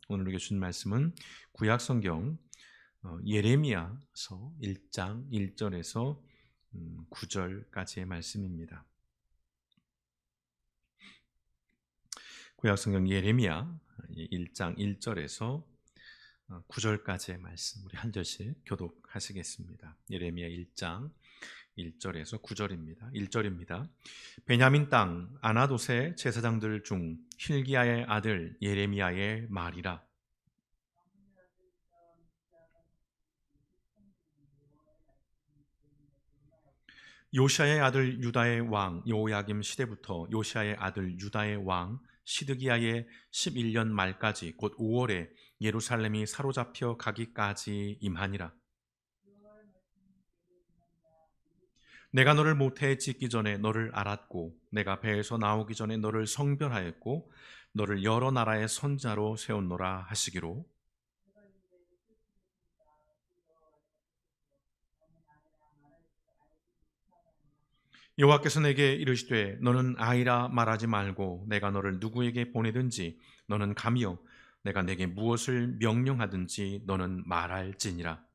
오늘 우리가 주신 말씀은 구약 성경 예레미야서 1장 1절에서 9절까지의 말씀입니다. 구약 성경 예레미야 1장 1절에서 9절까지의 말씀 우리 한 절씩 교독하시겠습니다. 예레미야 1장 1절에서 9절입니다. 1절입니다. 베냐민 땅 아나돗의 제사장들 중 힐기야의 아들 예레미야의 말이라. 요시야의 아들 유다의 왕 여호야김 시대부터 요시야의 아들 유다의 왕 시드기야의 11년 말까지 곧 5월에 예루살렘이 사로잡혀 가기까지 임하니라. 내가 너를 모태에 짓기 전에 너를 알았고 내가 배에서 나오기 전에 너를 성별하였고 너를 여러 나라의 선자로 세웠노라 하시기로. 여호와께서 내게 이르시되 너는 아이라 말하지 말고 내가 너를 누구에게 보내든지 너는 가며 내가 내게 무엇을 명령하든지 너는 말할지니라.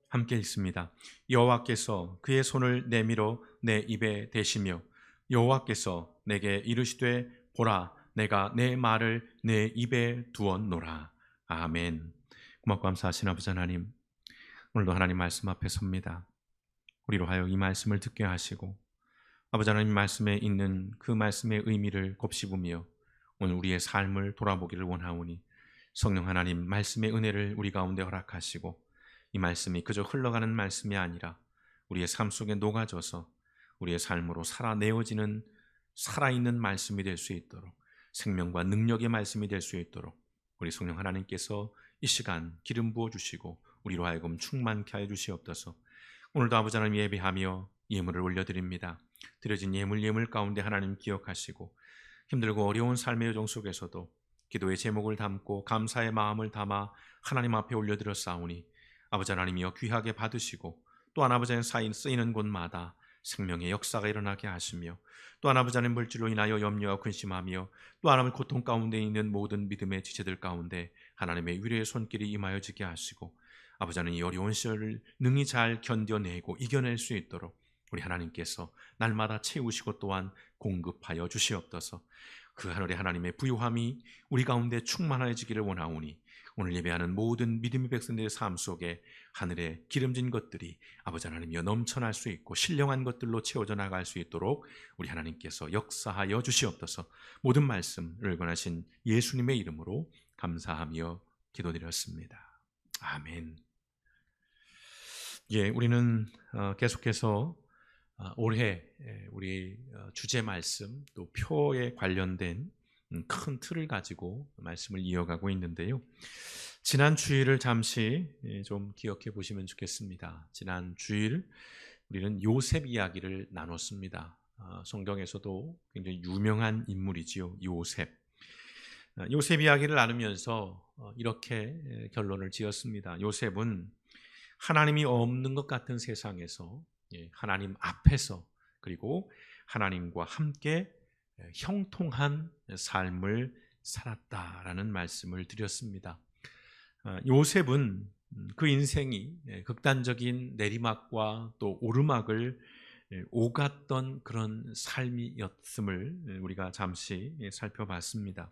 함께 읽습니다. 여호와께서 그의 손을 내밀어 내 입에 대시며 여호와께서 내게 이르시되 보라 내가 내 말을 내 입에 두었노라. 아멘. 고맙고 감사하신 아버지 하나님, 오늘도 하나님 말씀 앞에 섭니다. 우리로 하여 이 말씀을 듣게 하시고 아버지 하나님 말씀에 있는 그 말씀의 의미를 곱씹으며 오늘 우리의 삶을 돌아보기를 원하오니 성령 하나님 말씀의 은혜를 우리 가운데 허락하시고 이 말씀이 그저 흘러가는 말씀이 아니라 우리의 삶 속에 녹아져서 우리의 삶으로 살아내어지는 살아있는 말씀이 될 수 있도록 생명과 능력의 말씀이 될 수 있도록 우리 성령 하나님께서 이 시간 기름 부어주시고 우리로 하여금 충만케 하여 주시옵소서. 오늘도 아버지 하나님 예배하며 예물을 올려드립니다. 드려진 예물 가운데 하나님 기억하시고 힘들고 어려운 삶의 여정 속에서도 기도의 제목을 담고 감사의 마음을 담아 하나님 앞에 올려드렸사오니 아버지 하나님이여 귀하게 받으시고 또한 아버지 하나님 쓰이는 곳마다 생명의 역사가 일어나게 하시며 또한 아버지 하나님 물질로 인하여 염려와 근심하며 또 하나님의 고통 가운데 있는 모든 믿음의 지체들 가운데 하나님의 위로의 손길이 임하여지게 하시고 아버지 하나님 이 어려운 시절을 능히 잘 견뎌내고 이겨낼 수 있도록 우리 하나님께서 날마다 채우시고 또한 공급하여 주시옵소서. 그 하늘의 하나님의 부유함이 우리 가운데 충만해지기를 원하오니 오늘 예배하는 모든 믿음의 백성들의 삶 속에 하늘의 기름진 것들이 아버지 하나님이여 넘쳐날 수 있고 신령한 것들로 채워져 나갈 수 있도록 우리 하나님께서 역사하여 주시옵소서. 모든 말씀을 권하신 예수님의 이름으로 감사하며 기도드렸습니다. 아멘. 예, 우리는 계속해서 올해 우리 주제 말씀 또 표에 관련된 큰 틀을 가지고 말씀을 이어가고 있는데요. 지난 주일을 잠시 좀 기억해 보시면 좋겠습니다. 지난 주일 우리는 요셉 이야기를 나눴습니다. 성경에서도 굉장히 유명한 인물이지요. 요셉. 요셉 이야기를 나누면서 이렇게 결론을 지었습니다. 요셉은 하나님이 없는 것 같은 세상에서 하나님 앞에서 그리고 하나님과 함께 형통한 삶을 살았다라는 말씀을 드렸습니다. 요셉은 그 인생이 극단적인 내리막과 또 오르막을 오갔던 그런 삶이었음을 우리가 잠시 살펴봤습니다.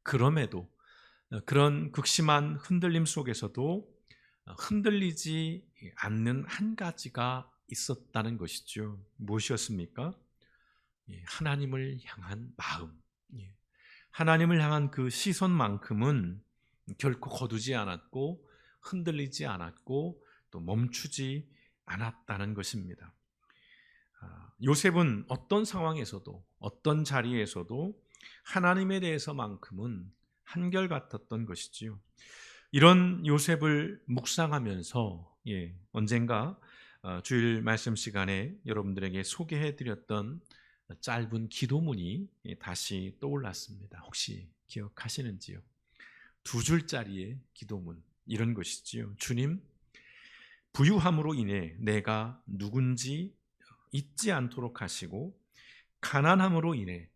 그럼에도 그런 극심한 흔들림 속에서도 흔들리지 않는 한 가지가 있었다는 것이죠. 무엇이었습니까? 하나님을 향한 마음. 하나님을 향한 그 시선만큼은 결코 거두지 않았고 흔들리지 않았고 또 멈추지 않았다는 것입니다. 요셉은 어떤 상황에서도 어떤 자리에서도 하나님에 대해서만큼은 한결같았던 것이지요. 이런 요셉을 묵상하면서 언젠가 주일 말씀 시간에 여러분들에게 소개해드렸던 짧은 기도문이 다시 떠올랐습니다. 혹시 기억하시는지요? 2줄짜리의 기도문 이런 것이지요. 주님, 부유함으로 인해 내가 누군지 잊지 않도록 하시고 가난함으로 인해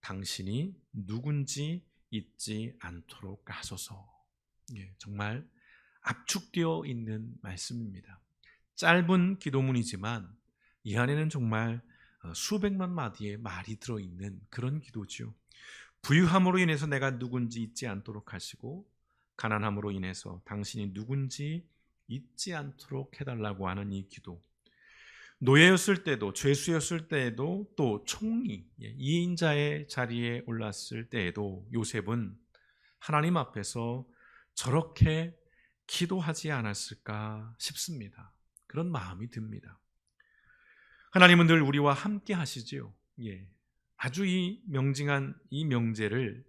당신이 누군지 잊지 않도록 하소서. 정말 압축되어 있는 말씀입니다. 짧은 기도문이지만 이 안에는 정말 수백만 마디의 말이 들어있는 그런 기도죠. 부유함으로 인해서 내가 누군지 잊지 않도록 하시고, 가난함으로 인해서 당신이 누군지 잊지 않도록 해달라고 하는 이 기도. 노예였을 때도, 죄수였을 때에도, 또 총리, 이인자의 자리에 올랐을 때에도 요셉은 하나님 앞에서 저렇게 기도하지 않았을까 싶습니다. 그런 마음이 듭니다. 하나님은 늘 우리와 함께 하시지요. 아주 이 명징한 이 명제를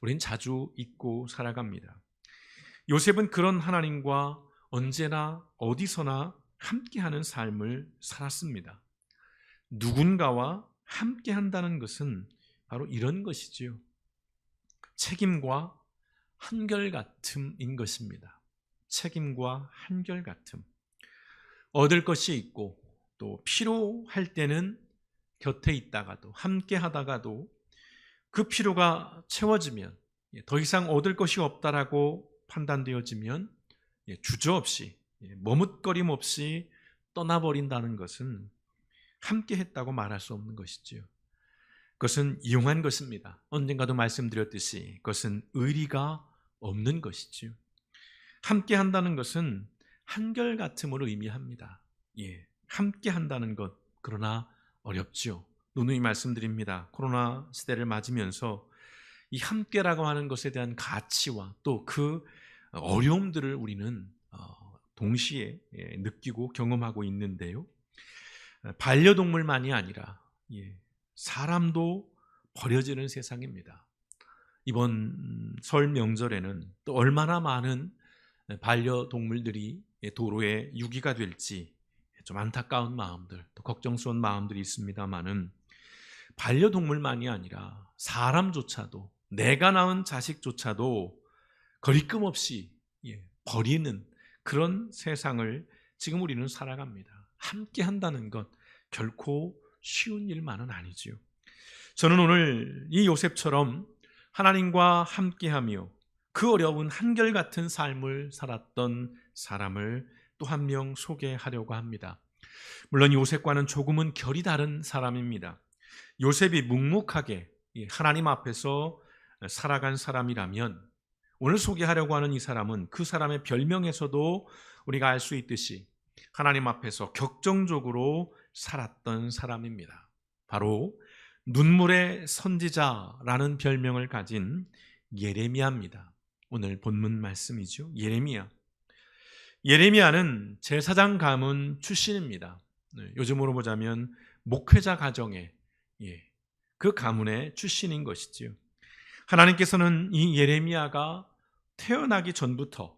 우린 자주 잊고 살아갑니다. 요셉은 그런 하나님과 언제나 어디서나 함께하는 삶을 살았습니다. 누군가와 함께한다는 것은 바로 이런 것이지요. 책임과 한결같음인 것입니다. 책임과 한결같음. 얻을 것이 있고 또 필요할 때는 곁에 있다가도, 함께 하다가도 그 필요가 채워지면, 더 이상 얻을 것이 없다라고 판단되어지면 주저없이, 머뭇거림 없이 떠나버린다는 것은 함께 했다고 말할 수 없는 것이지요. 그것은 이용한 것입니다. 언젠가도 말씀드렸듯이 그것은 의리가 없는 것이지요. 함께 한다는 것은 한결같음을 의미합니다. 함께 한다는 것, 그러나 어렵지요. 누누이 말씀드립니다. 코로나 시대를 맞으면서 이 함께라고 하는 것에 대한 가치와 또 그 어려움들을 우리는 동시에 느끼고 경험하고 있는데요. 반려동물만이 아니라 사람도 버려지는 세상입니다. 이번 설 명절에는 또 얼마나 많은 반려동물들이 도로에 유기가 될지 좀 안타까운 마음들, 또 걱정스러운 마음들이 있습니다만은, 반려동물만이 아니라 사람조차도, 내가 낳은 자식조차도 거리낌 없이 버리는 그런 세상을 지금 우리는 살아갑니다. 함께 한다는 것 결코 쉬운 일만은 아니지요. 저는 오늘 이 요셉처럼 하나님과 함께하며 그 어려운 한결같은 삶을 살았던 사람을 또 한 명 소개하려고 합니다. 물론 요셉과는 조금은 결이 다른 사람입니다. 요셉이 묵묵하게 하나님 앞에서 살아간 사람이라면, 오늘 소개하려고 하는 이 사람은 그 사람의 별명에서도 우리가 알 수 있듯이 하나님 앞에서 격정적으로 살았던 사람입니다. 바로 눈물의 선지자라는 별명을 가진 예레미야입니다. 오늘 본문 말씀이죠. 예레미야는 제사장 가문 출신입니다. 요즘으로 보자면 목회자 가정의 그 가문의 출신인 것이지요. 하나님께서는 이 예레미야가 태어나기 전부터,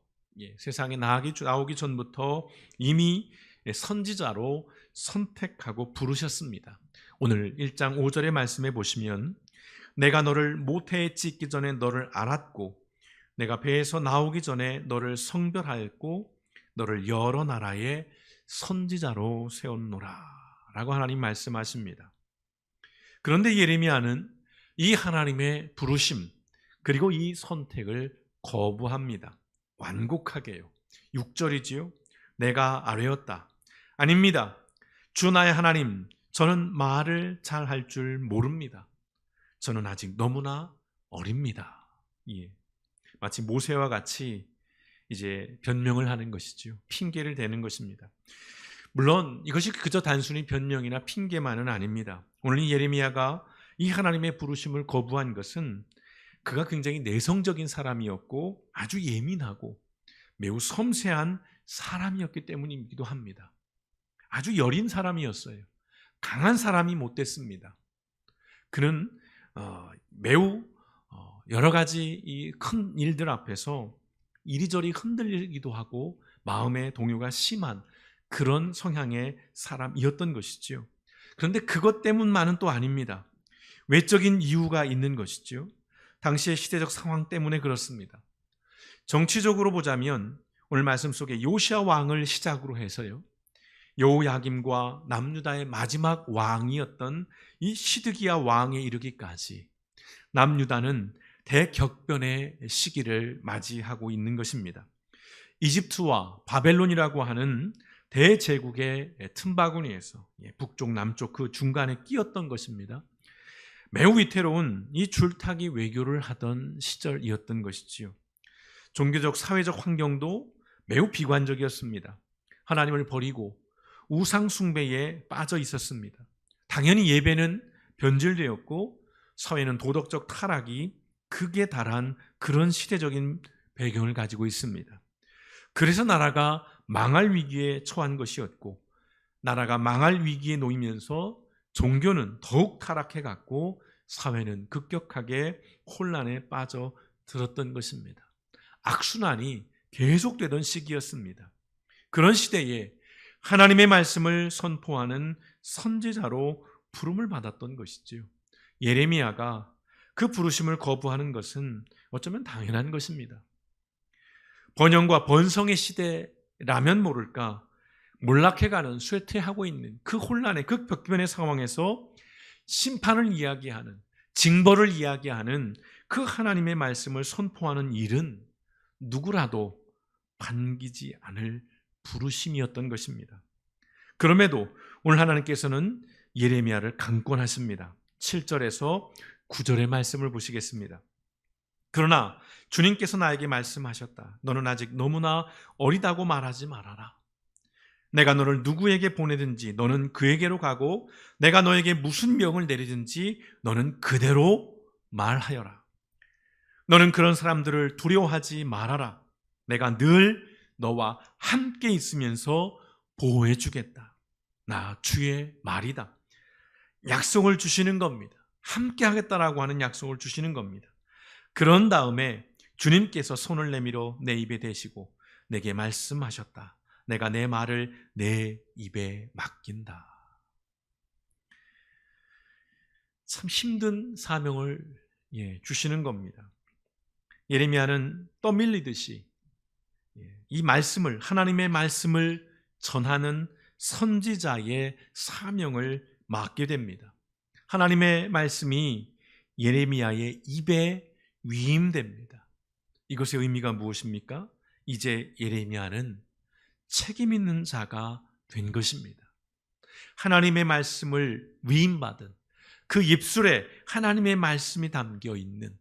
세상에 나오기 전부터 이미 선지자로 선택하고 부르셨습니다. 오늘 1장 5절의 말씀에 보시면, 내가 너를 모태에 찢기 전에 너를 알았고 내가 배에서 나오기 전에 너를 성별하였고 너를 여러 나라의 선지자로 세웠노라 라고 하나님 말씀하십니다. 그런데 예레미야는 이 하나님의 부르심 그리고 이 선택을 거부합니다. 완곡하게요. 6절이지요. 내가 아뢰었다. 아닙니다. 주 나의 하나님, 저는 말을 잘 할 줄 모릅니다. 저는 아직 너무나 어립니다. 마치 모세와 같이 이제 변명을 하는 것이지요. 핑계를 대는 것입니다. 물론 이것이 그저 단순히 변명이나 핑계만은 아닙니다. 오늘 이 예레미야가 이 하나님의 부르심을 거부한 것은 그가 굉장히 내성적인 사람이었고 아주 예민하고 매우 섬세한 사람이었기 때문이기도 합니다. 아주 여린 사람이었어요. 강한 사람이 못 됐습니다. 그는 매우 여러 가지 이 큰 일들 앞에서 이리저리 흔들리기도 하고 마음의 동요가 심한 그런 성향의 사람이었던 것이지요. 그런데 그것 때문만은 또 아닙니다. 외적인 이유가 있는 것이지요. 당시의 시대적 상황 때문에 그렇습니다. 정치적으로 보자면 오늘 말씀 속에 요시야 왕을 시작으로 해서요, 여호야김과 남유다의 마지막 왕이었던 이 시드기야 왕에 이르기까지 남유다는 대격변의 시기를 맞이하고 있는 것입니다. 이집트와 바벨론이라고 하는 대제국의 틈바구니에서 북쪽 남쪽 그 중간에 끼었던 것입니다. 매우 위태로운 이 줄타기 외교를 하던 시절이었던 것이지요. 종교적 사회적 환경도 매우 비관적이었습니다. 하나님을 버리고 우상 숭배에 빠져 있었습니다. 당연히 예배는 변질되었고 사회는 도덕적 타락이 극에 달한 그런 시대적인 배경을 가지고 있습니다. 그래서 나라가 망할 위기에 처한 것이었고, 나라가 망할 위기에 놓이면서 종교는 더욱 타락해갔고 사회는 급격하게 혼란에 빠져들었던 것입니다. 악순환이 계속되던 시기였습니다. 그런 시대에 하나님의 말씀을 선포하는 선지자로 부름을 받았던 것이지요. 예레미야가 그 부르심을 거부하는 것은 어쩌면 당연한 것입니다. 번영과 번성의 시대라면 모를까 몰락해가는, 쇠퇴하고 있는 그 혼란의 극격변의 상황에서 심판을 이야기하는, 징벌을 이야기하는 그 하나님의 말씀을 선포하는 일은 누구라도 반기지 않을 부르심이었던 것입니다. 그럼에도 오늘 하나님께서는 예레미야를 강권하십니다. 7절에서 9절의 말씀을 보시겠습니다. 그러나 주님께서 나에게 말씀하셨다. 너는 아직 너무나 어리다고 말하지 말아라. 내가 너를 누구에게 보내든지 너는 그에게로 가고 내가 너에게 무슨 명을 내리든지 너는 그대로 말하여라. 너는 그런 사람들을 두려워하지 말아라. 내가 늘 너와 함께 있으면서 보호해 주겠다. 나 주의 말이다. 약속을 주시는 겁니다. 함께 하겠다라고 하는 약속을 주시는 겁니다. 그런 다음에 주님께서 손을 내밀어 내 입에 대시고 내게 말씀하셨다. 내가 내 말을 내 입에 맡긴다. 참 힘든 사명을 주시는 겁니다. 예레미야는 떠밀리듯이 이 말씀을, 하나님의 말씀을 전하는 선지자의 사명을 맡게 됩니다. 하나님의 말씀이 예레미야의 입에 위임됩니다. 이것의 의미가 무엇입니까? 이제 예레미야는 책임 있는 자가 된 것입니다. 하나님의 말씀을 위임받은 그 입술에 하나님의 말씀이 담겨 있는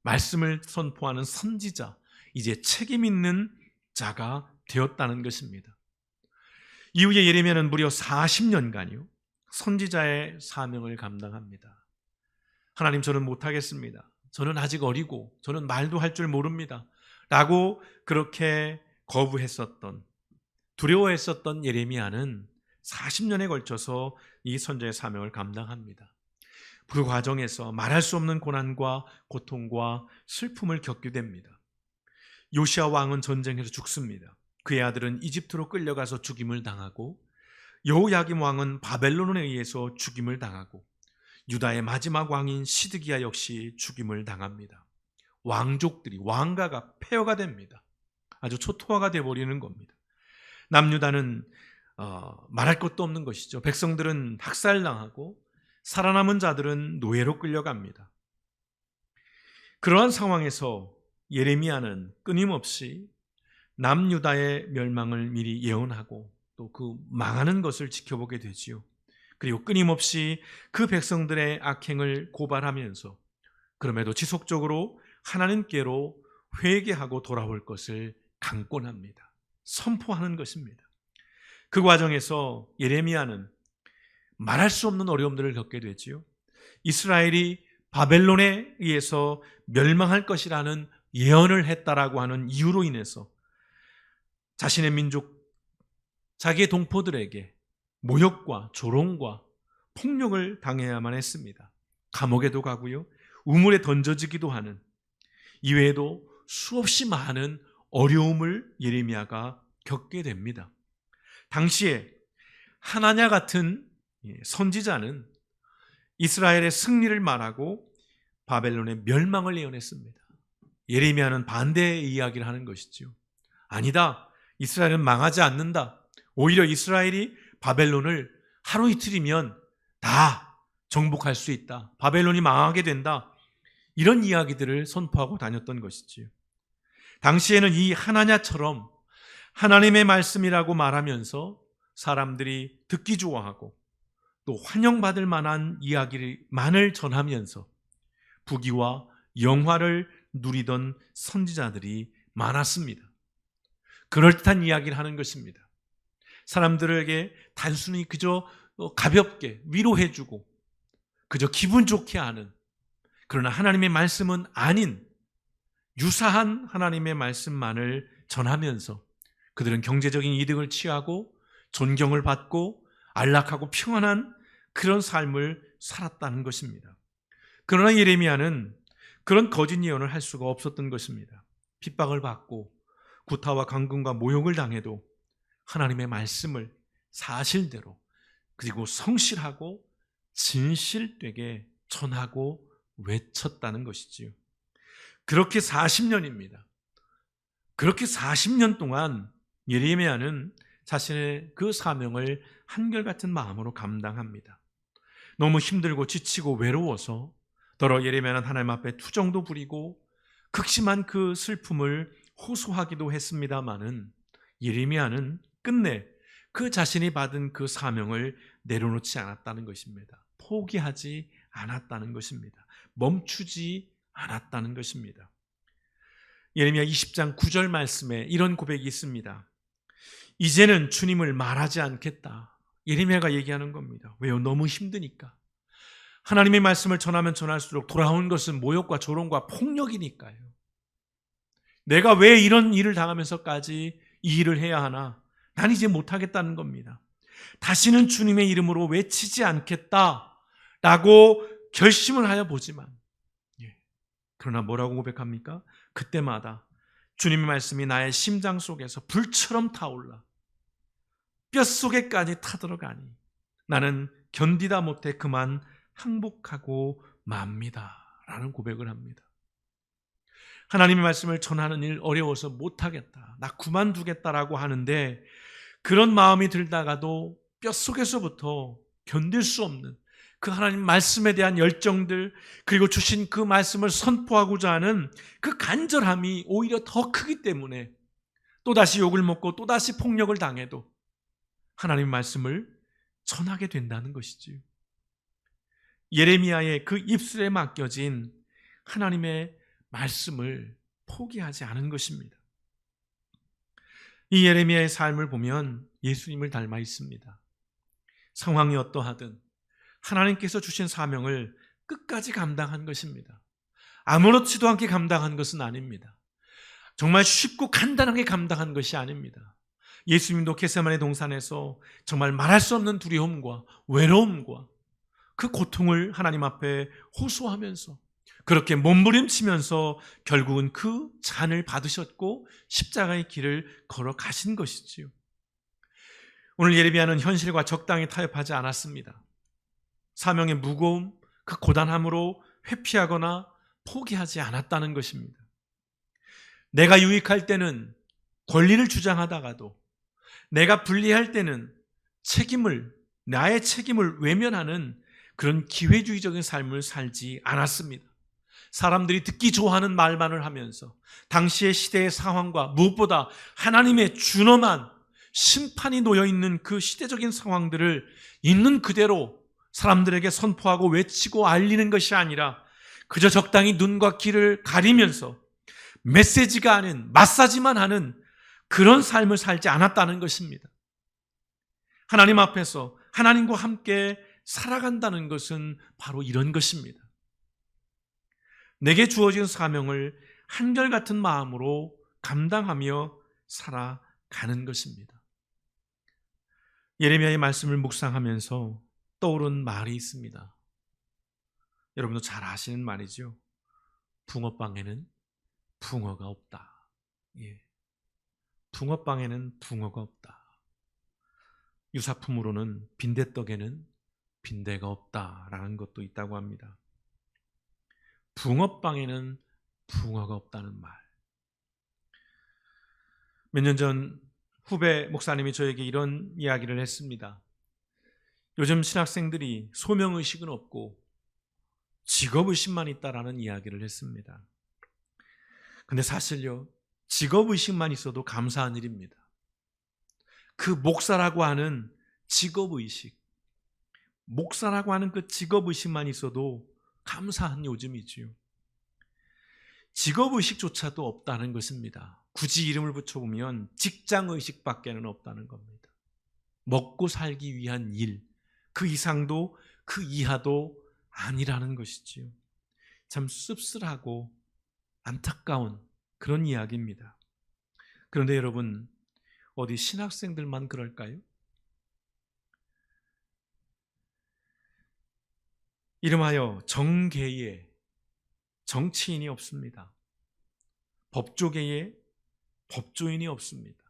말씀을 선포하는 선지자, 이제 책임 있는 자가 되었다는 것입니다. 이후에 예레미야는 무려 40년간요 선지자의 사명을 감당합니다. 하나님, 저는 못하겠습니다. 저는 아직 어리고 저는 말도 할 줄 모릅니다. 라고 그렇게 거부했었던, 두려워했었던 예레미야는 40년에 걸쳐서 이 선지자의 사명을 감당합니다. 그 과정에서 말할 수 없는 고난과 고통과 슬픔을 겪게 됩니다. 요시야 왕은 전쟁에서 죽습니다. 그의 아들은 이집트로 끌려가서 죽임을 당하고, 여호야김 왕은 바벨론에 의해서 죽임을 당하고, 유다의 마지막 왕인 시드기야 역시 죽임을 당합니다. 왕족들이, 왕가가 폐허가 됩니다. 아주 초토화가 되어버리는 겁니다. 남유다는 말할 것도 없는 것이죠. 백성들은 학살당하고 살아남은 자들은 노예로 끌려갑니다. 그러한 상황에서 예레미야는 끊임없이 남유다의 멸망을 미리 예언하고 또 그 망하는 것을 지켜보게 되지요. 그리고 끊임없이 그 백성들의 악행을 고발하면서 그럼에도 지속적으로 하나님께로 회개하고 돌아올 것을 강권합니다. 선포하는 것입니다. 그 과정에서 예레미야는 말할 수 없는 어려움들을 겪게 되지요. 이스라엘이 바벨론에 의해서 멸망할 것이라는 예언을 했다라고 하는 이유로 인해서 자신의 민족, 자기의 동포들에게 모욕과 조롱과 폭력을 당해야만 했습니다. 감옥에도 가고요, 우물에 던져지기도 하는, 이외에도 수없이 많은 어려움을 예레미야가 겪게 됩니다. 당시에 하나냐 같은 선지자는 이스라엘의 승리를 말하고 바벨론의 멸망을 예언했습니다. 예레미야는 반대의 이야기를 하는 것이죠. 아니다, 이스라엘은 망하지 않는다. 오히려 이스라엘이 바벨론을 하루 이틀이면 다 정복할 수 있다. 바벨론이 망하게 된다. 이런 이야기들을 선포하고 다녔던 것이지요. 당시에는 이 하나냐처럼 하나님의 말씀이라고 말하면서 사람들이 듣기 좋아하고 또 환영받을 만한 이야기만을 전하면서 부귀와 영화를 누리던 선지자들이 많았습니다. 그럴듯한 이야기를 하는 것입니다. 사람들에게 단순히 그저 가볍게 위로해주고 그저 기분 좋게 하는, 그러나 하나님의 말씀은 아닌 유사한 하나님의 말씀만을 전하면서 그들은 경제적인 이득을 취하고 존경을 받고 안락하고 평안한 그런 삶을 살았다는 것입니다. 그러나 예레미야는 그런 거짓 예언을 할 수가 없었던 것입니다. 핍박을 받고 구타와 강금과 모욕을 당해도 하나님의 말씀을 사실대로 그리고 성실하고 진실되게 전하고 외쳤다는 것이지요. 그렇게 40년입니다. 그렇게 40년 동안 예레미야는 자신의 그 사명을 한결같은 마음으로 감당합니다. 너무 힘들고 지치고 외로워서 더러 예레미야는 하나님 앞에 투정도 부리고 극심한 그 슬픔을 호소하기도 했습니다마는 예레미야는 끝내 그 자신이 받은 그 사명을 내려놓지 않았다는 것입니다. 포기하지 않았다는 것입니다. 멈추지 않았다는 것입니다. 예레미야 20장 9절 말씀에 이런 고백이 있습니다. 이제는 주님을 말하지 않겠다. 예레미야가 얘기하는 겁니다. 왜요? 너무 힘드니까. 하나님의 말씀을 전하면 전할수록 돌아온 것은 모욕과 조롱과 폭력이니까요. 내가 왜 이런 일을 당하면서까지 이 일을 해야 하나? 난 이제 못하겠다는 겁니다. 다시는 주님의 이름으로 외치지 않겠다라고 결심을 하여 보지만, 그러나 뭐라고 고백합니까? 그때마다 주님의 말씀이 나의 심장 속에서 불처럼 타올라 뼛속에까지 타들어가니 나는 견디다 못해 그만 항복하고 맙니다 라는 고백을 합니다. 하나님의 말씀을 전하는 일 어려워서 못하겠다, 나 그만두겠다라고 하는데 그런 마음이 들다가도 뼛속에서부터 견딜 수 없는 그 하나님 말씀에 대한 열정들, 그리고 주신 그 말씀을 선포하고자 하는 그 간절함이 오히려 더 크기 때문에 또다시 욕을 먹고 또다시 폭력을 당해도 하나님 말씀을 전하게 된다는 것이지요. 예레미야의 그 입술에 맡겨진 하나님의 말씀을 포기하지 않은 것입니다. 이 예레미야의 삶을 보면 예수님을 닮아 있습니다. 상황이 어떠하든 하나님께서 주신 사명을 끝까지 감당한 것입니다. 아무렇지도 않게 감당한 것은 아닙니다. 정말 쉽고 간단하게 감당한 것이 아닙니다. 예수님도 겟세마네 동산에서 정말 말할 수 없는 두려움과 외로움과 그 고통을 하나님 앞에 호소하면서 그렇게 몸부림치면서 결국은 그 잔을 받으셨고 십자가의 길을 걸어가신 것이지요. 오늘 예레미야는 현실과 적당히 타협하지 않았습니다. 사명의 무거움, 그 고단함으로 회피하거나 포기하지 않았다는 것입니다. 내가 유익할 때는 권리를 주장하다가도 내가 불리할 때는 나의 책임을 외면하는 그런 기회주의적인 삶을 살지 않았습니다. 사람들이 듣기 좋아하는 말만을 하면서 당시의 시대의 상황과 무엇보다 하나님의 준엄한 심판이 놓여있는 그 시대적인 상황들을 있는 그대로 사람들에게 선포하고 외치고 알리는 것이 아니라 그저 적당히 눈과 귀를 가리면서 메시지가 아닌 마사지만 하는 그런 삶을 살지 않았다는 것입니다. 하나님 앞에서 하나님과 함께 살아간다는 것은 바로 이런 것입니다. 내게 주어진 사명을 한결같은 마음으로 감당하며 살아가는 것입니다. 예레미야의 말씀을 묵상하면서 떠오른 말이 있습니다. 여러분도 잘 아시는 말이죠. 붕어빵에는 붕어가 없다. 붕어빵에는 붕어가 없다. 유사품으로는 빈대떡에는 빈대가 없다라는 것도 있다고 합니다. 붕어빵에는 붕어가 없다는 말. 몇 년 전 후배 목사님이 저에게 이런 이야기를 했습니다. 요즘 신학생들이 소명의식은 없고 직업의식만 있다라는 이야기를 했습니다. 근데 사실요, 직업의식만 있어도 감사한 일입니다. 그 목사라고 하는 직업의식, 목사라고 하는 그 직업의식만 있어도 감사한 요즘이지요. 직업의식조차도 없다는 것입니다. 굳이 이름을 붙여보면 직장의식밖에는 없다는 겁니다. 먹고 살기 위한 일, 그 이상도 그 이하도 아니라는 것이지요. 참 씁쓸하고 안타까운 그런 이야기입니다. 그런데 여러분, 어디 신학생들만 그럴까요? 이름하여 정계에 정치인이 없습니다. 법조계에 법조인이 없습니다.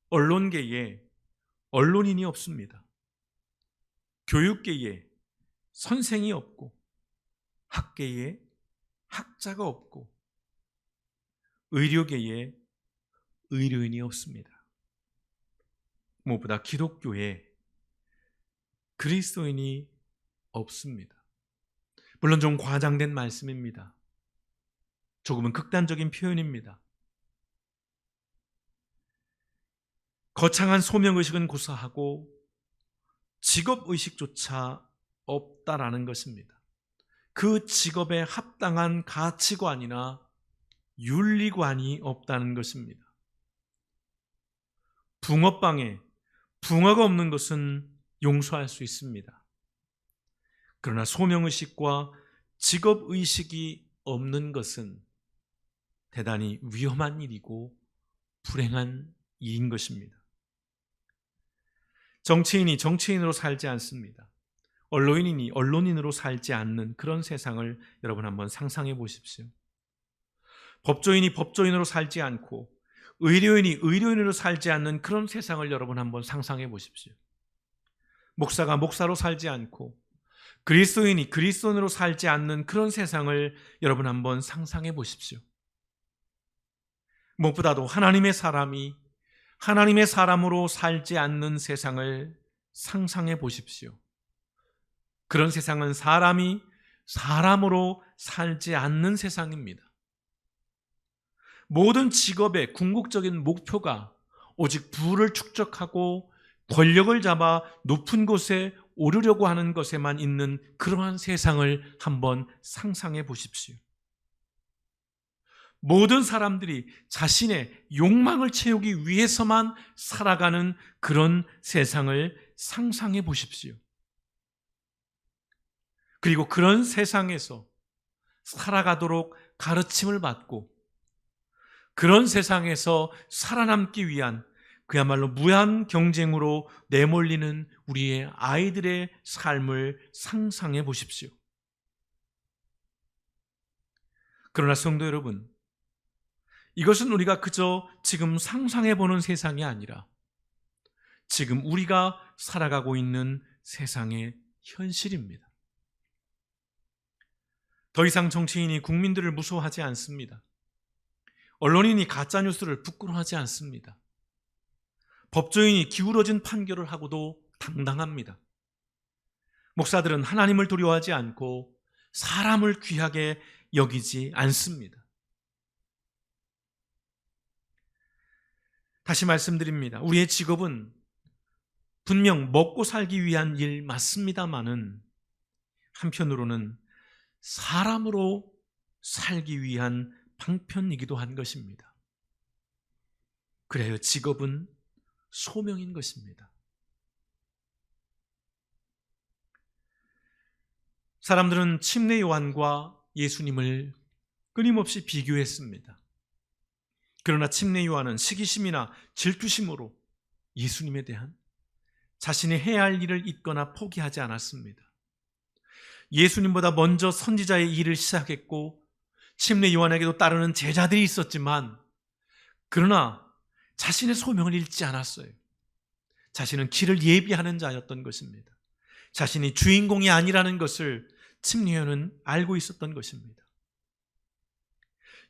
언론계에 언론인이 없습니다. 교육계에 선생이 없고 학계에 학자가 없고 의료계에 의료인이 없습니다. 무엇보다 기독교에 그리스도인이 없습니다. 물론 좀 과장된 말씀입니다. 조금은 극단적인 표현입니다. 거창한 소명의식은 고사하고 직업의식조차 없다라는 것입니다. 그 직업에 합당한 가치관이나 윤리관이 없다는 것입니다. 붕어빵에 붕어가 없는 것은 용서할 수 있습니다. 그러나 소명의식과 직업의식이 없는 것은 대단히 위험한 일이고 불행한 일인 것입니다. 정치인이 정치인으로 살지 않습니다. 언론인이 언론인으로 살지 않는 그런 세상을 여러분 한번 상상해 보십시오. 법조인이 법조인으로 살지 않고 의료인이 의료인으로 살지 않는 그런 세상을 여러분 한번 상상해 보십시오. 목사가 목사로 살지 않고 그리스도인이 그리스도인으로 살지 않는 그런 세상을 여러분 한번 상상해 보십시오. 무엇보다도 하나님의 사람이 하나님의 사람으로 살지 않는 세상을 상상해 보십시오. 그런 세상은 사람이 사람으로 살지 않는 세상입니다. 모든 직업의 궁극적인 목표가 오직 부를 축적하고 권력을 잡아 높은 곳에 오르려고 하는 것에만 있는 그러한 세상을 한번 상상해 보십시오. 모든 사람들이 자신의 욕망을 채우기 위해서만 살아가는 그런 세상을 상상해 보십시오. 그리고 그런 세상에서 살아가도록 가르침을 받고 그런 세상에서 살아남기 위한 그야말로 무한 경쟁으로 내몰리는 우리의 아이들의 삶을 상상해 보십시오. 그러나 성도 여러분, 이것은 우리가 그저 지금 상상해 보는 세상이 아니라 지금 우리가 살아가고 있는 세상의 현실입니다. 더 이상 정치인이 국민들을 무서워하지 않습니다. 언론인이 가짜뉴스를 부끄러워하지 않습니다. 법조인이 기울어진 판결을 하고도 당당합니다. 목사들은 하나님을 두려워하지 않고 사람을 귀하게 여기지 않습니다. 다시 말씀드립니다. 우리의 직업은 분명 먹고 살기 위한 일 맞습니다마는 한편으로는 사람으로 살기 위한 방편이기도 한 것입니다. 그래요, 직업은 소명인 것입니다. 사람들은 침례 요한과 예수님을 끊임없이 비교했습니다. 그러나 침례 요한은 시기심이나 질투심으로 예수님에 대한 자신이 해야 할 일을 잊거나 포기하지 않았습니다. 예수님보다 먼저 선지자의 일을 시작했고 침례 요한에게도 따르는 제자들이 있었지만 그러나 자신의 소명을 잃지 않았어요. 자신은 길을 예비하는 자였던 것입니다. 자신이 주인공이 아니라는 것을 침례 요한은 알고 있었던 것입니다.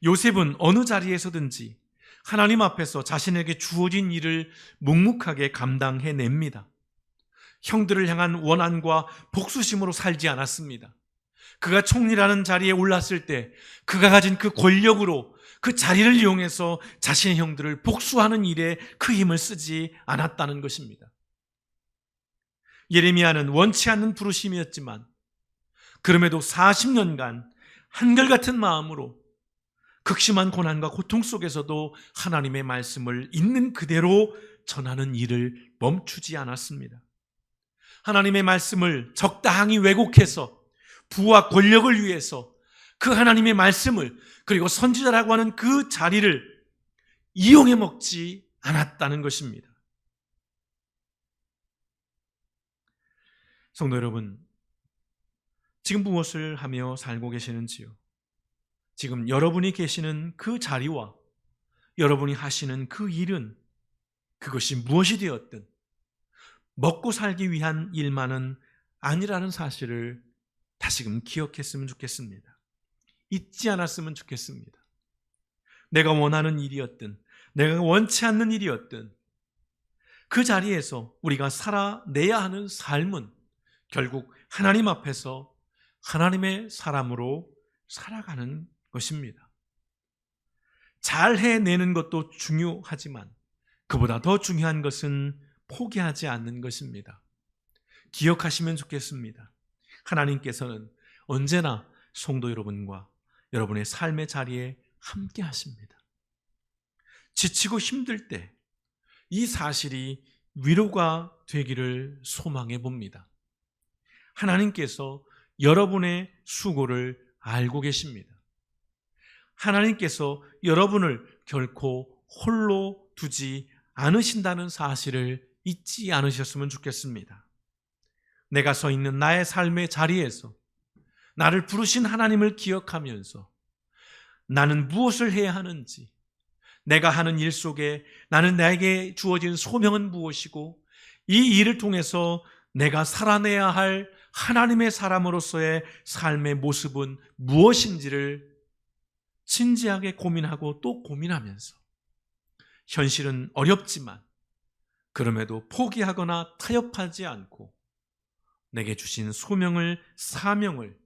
요셉은 어느 자리에서든지 하나님 앞에서 자신에게 주어진 일을 묵묵하게 감당해냅니다. 형들을 향한 원한과 복수심으로 살지 않았습니다. 그가 총리라는 자리에 올랐을 때 그가 가진 그 권력으로 그 자리를 이용해서 자신의 형들을 복수하는 일에 그 힘을 쓰지 않았다는 것입니다. 예레미야는 원치 않는 부르심이었지만 그럼에도 40년간 한결같은 마음으로 극심한 고난과 고통 속에서도 하나님의 말씀을 있는 그대로 전하는 일을 멈추지 않았습니다. 하나님의 말씀을 적당히 왜곡해서 부와 권력을 위해서 그 하나님의 말씀을 그리고 선지자라고 하는 그 자리를 이용해 먹지 않았다는 것입니다. 성도 여러분, 지금 무엇을 하며 살고 계시는지요? 지금 여러분이 계시는 그 자리와 여러분이 하시는 그 일은 그것이 무엇이 되었든 먹고 살기 위한 일만은 아니라는 사실을 다시금 기억했으면 좋겠습니다. 잊지 않았으면 좋겠습니다. 내가 원하는 일이었든 내가 원치 않는 일이었든 그 자리에서 우리가 살아내야 하는 삶은 결국 하나님 앞에서 하나님의 사람으로 살아가는 것입니다. 잘 해내는 것도 중요하지만 그보다 더 중요한 것은 포기하지 않는 것입니다. 기억하시면 좋겠습니다. 하나님께서는 언제나 성도 여러분과 여러분의 삶의 자리에 함께 하십니다. 지치고 힘들 때 이 사실이 위로가 되기를 소망해 봅니다. 하나님께서 여러분의 수고를 알고 계십니다. 하나님께서 여러분을 결코 홀로 두지 않으신다는 사실을 잊지 않으셨으면 좋겠습니다. 내가 서 있는 나의 삶의 자리에서 나를 부르신 하나님을 기억하면서 나는 무엇을 해야 하는지, 내가 하는 일 속에 나에게 주어진 소명은 무엇이고 이 일을 통해서 내가 살아내야 할 하나님의 사람으로서의 삶의 모습은 무엇인지를 진지하게 고민하고 또 고민하면서 현실은 어렵지만 그럼에도 포기하거나 타협하지 않고 내게 주신 소명을, 사명을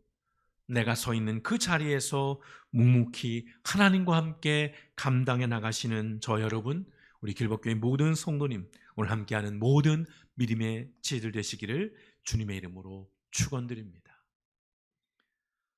내가 서 있는 그 자리에서 묵묵히 하나님과 함께 감당해 나가시는 저 여러분, 우리 길법교회 모든 성도님, 오늘 함께하는 모든 믿음의 지혜들 되시기를 주님의 이름으로 축원드립니다.